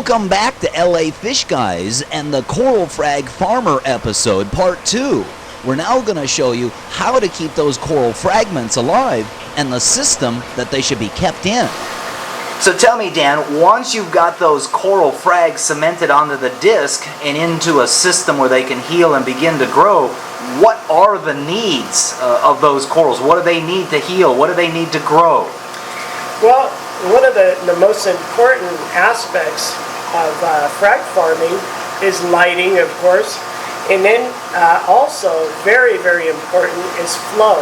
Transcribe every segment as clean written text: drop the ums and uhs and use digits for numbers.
Welcome back to LA Fishguys and the Coral Frag Farmer episode, part 2. We're now going to show you how to keep those coral fragments alive and the system that they should be kept in. So tell me, Dan, once you've got those coral frags cemented onto the disc and into a system where they can heal and begin to grow, what are the needs of those corals? What do they need to heal? What do they need to grow? Well, one of the most important aspects of frag farming is lighting, of course, and then also very, very important is flow.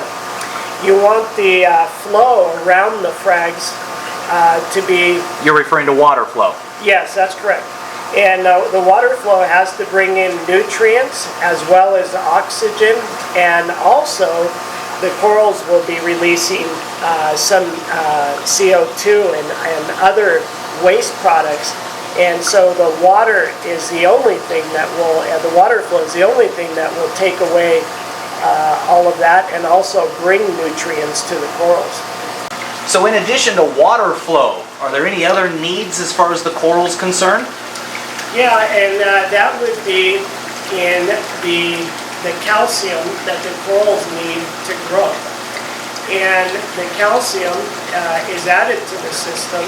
You want the flow around the frags to be... You're referring to water flow? Yes, that's correct. And the water flow has to bring in nutrients as well as oxygen, and also the corals will be releasing some CO2 and other waste products. And so the water is the only thing that will, the water flow is the only thing that will take away all of that and also bring nutrients to the corals. So in addition to water flow, are there any other needs as far as the coral's concerned? Yeah, and that would be in the calcium that the corals need to grow. And the calcium is added to the system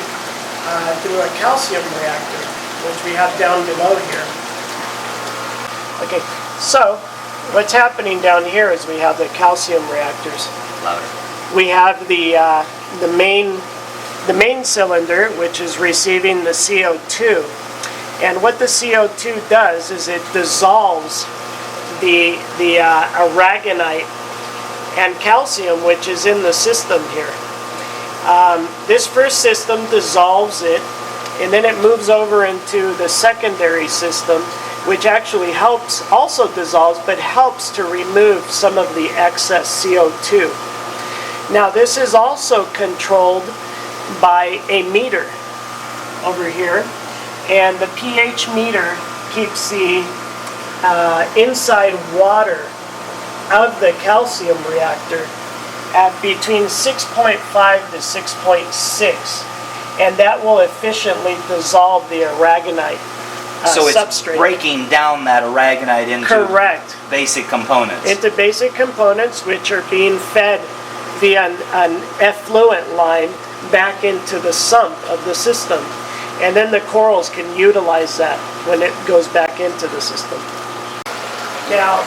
through a calcium reactor, which we have down below here. Okay, so what's happening down here is we have the calcium reactors. Louder. We have the main cylinder, which is receiving the CO2. And what the CO2 does is it dissolves the aragonite and calcium, which is in the system here. This first system dissolves it, and then it moves over into the secondary system, which actually also dissolves, but helps to remove some of the excess CO2. Now this is also controlled by a meter over here, and the pH meter keeps the inside water of the calcium reactor at between 6.5 to 6.6, and that will efficiently dissolve the aragonite so it's substrate. Breaking down that aragonite into Correct. Basic components. Into basic components, which are being fed via an effluent line back into the sump of the system. And then the corals can utilize that when it goes back into the system. Now,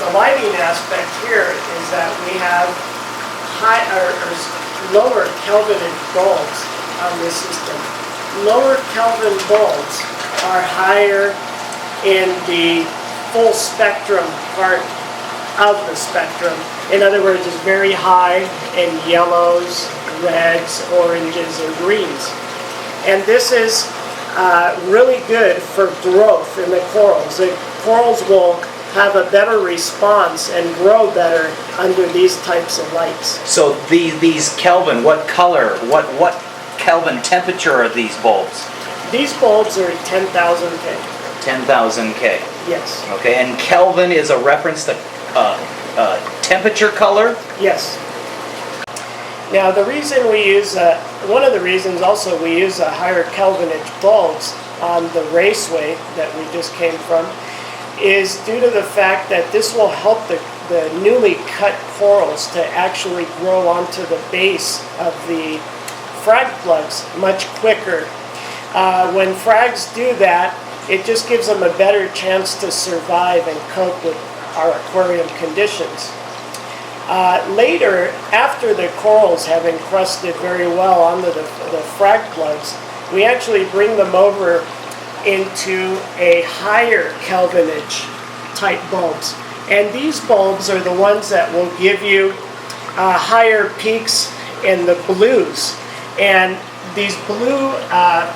the lighting aspect here is that we have lower Kelvinage bulbs on this system. Lower Kelvin bulbs are higher in the full spectrum part of the spectrum. In other words, it's very high in yellows, reds, oranges, and greens. And this is really good for growth in the corals. The corals will have a better response and grow better under these types of lights. So these Kelvin, what color, what Kelvin temperature are these bulbs? These bulbs are 10,000 K. 10,000 K. Yes. Okay, and Kelvin is a reference to temperature color? Yes. Now the reason we use, one of the reasons also we use a higher Kelvinage bulbs on the raceway that we just came from is due to the fact that this will help the newly cut corals to actually grow onto the base of the frag plugs much quicker. When frags do that, it just gives them a better chance to survive and cope with our aquarium conditions. Later, after the corals have encrusted very well onto the frag plugs, we actually bring them over into a higher Kelvinage type bulbs. And these bulbs are the ones that will give you higher peaks in the blues. And these blue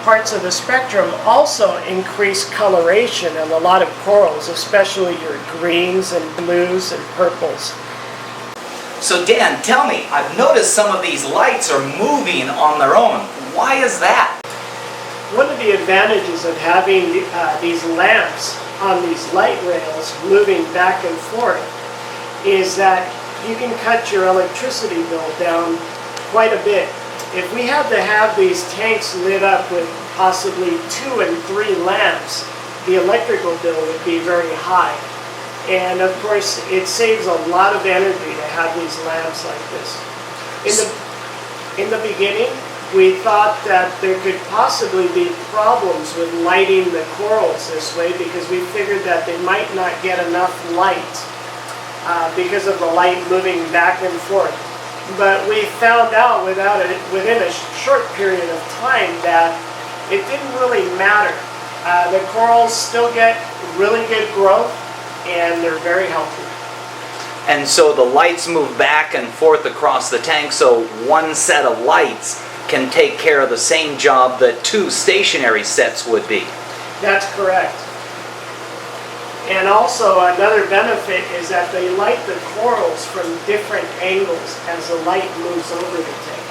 parts of the spectrum also increase coloration in a lot of corals, especially your greens and blues and purples. So Dan, tell me, I've noticed some of these lights are moving on their own. Why is that? One of the advantages of having these lamps on these light rails moving back and forth is that you can cut your electricity bill down quite a bit. If we had to have these tanks lit up with possibly 2 and 3 lamps, the electrical bill would be very high. And of course, it saves a lot of energy to have these lamps like this. In the beginning, we thought that there could possibly be problems with lighting the corals this way because we figured that they might not get enough light because of the light moving back and forth. But we found out within a short period of time that it didn't really matter. The corals still get really good growth and they're very healthy. And so the lights move back and forth across the tank, so one set of lights can take care of the same job that 2 stationary sets would be. That's correct. And also another benefit is that they light the corals from different angles as the light moves over the tank.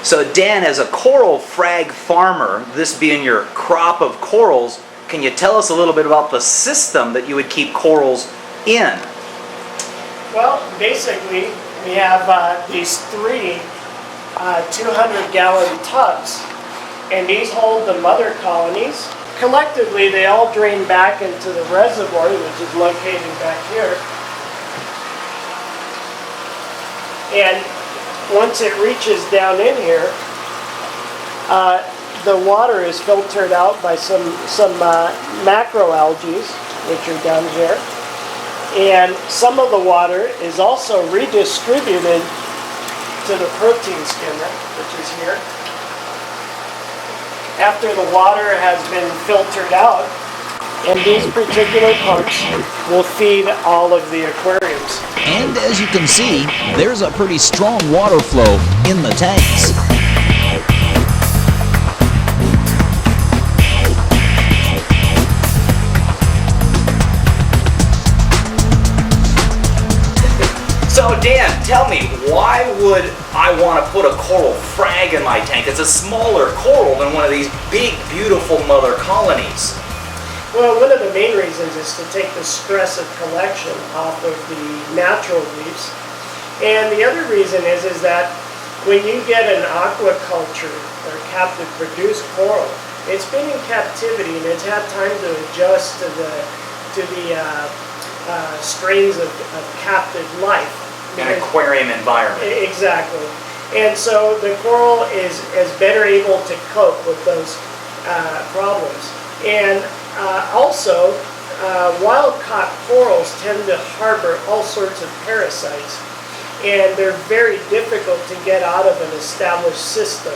So Dan, as a coral frag farmer, this being your crop of corals, can you tell us a little bit about the system that you would keep corals in? Well, basically, we have these 3 200-gallon tubs, and these hold the mother colonies. Collectively, they all drain back into the reservoir, which is located back here. And once it reaches down in here, the water is filtered out by some macroalgae, which are down here. And some of the water is also redistributed to the protein skimmer, which is here. After the water has been filtered out, and these particular pumps will feed all of the aquariums. And as you can see, there's a pretty strong water flow in the tanks. So Dan, tell me, why would I want to put a coral frag in my tank? It's a smaller coral than one of these big, beautiful mother colonies. Well, one of the main reasons is to take the stress of collection off of the natural reefs. And the other reason is that when you get an aquaculture or captive produced coral, it's been in captivity and it's had time to adjust to the strains of captive life. An aquarium environment. Exactly. And so the coral is better able to cope with those problems. And also, wild-caught corals tend to harbor all sorts of parasites, and they're very difficult to get out of an established system.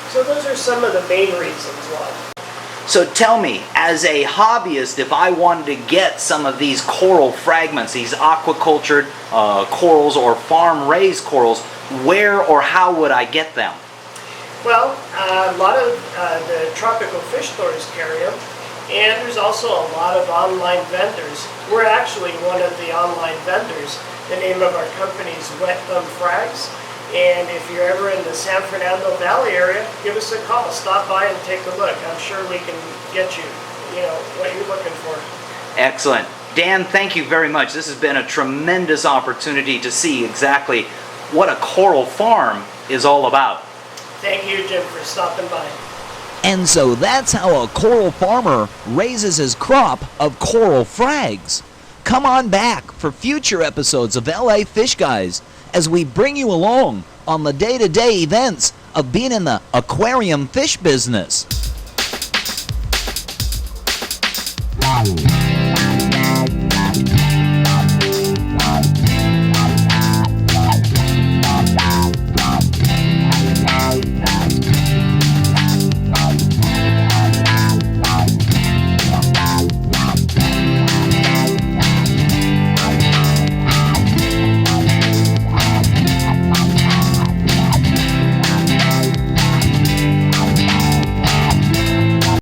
So those are some of the main reasons why. So tell me, as a hobbyist, if I wanted to get some of these coral fragments, these aquacultured corals or farm-raised corals, where or how would I get them? Well, a lot of the tropical fish stores carry them, and there's also a lot of online vendors. We're actually one of the online vendors. The name of our company is Frags. And if you're ever in the San Fernando Valley area, give us a call. Stop by and take a look. I'm sure we can get you, what you're looking for. Excellent. Dan, thank you very much. This has been a tremendous opportunity to see exactly what a coral farm is all about. Thank you, Jim, for stopping by. And so that's how a coral farmer raises his crop of coral frags. Come on back for future episodes of LA Fishguys as we bring you along on the day-to-day events of being in the aquarium fish business.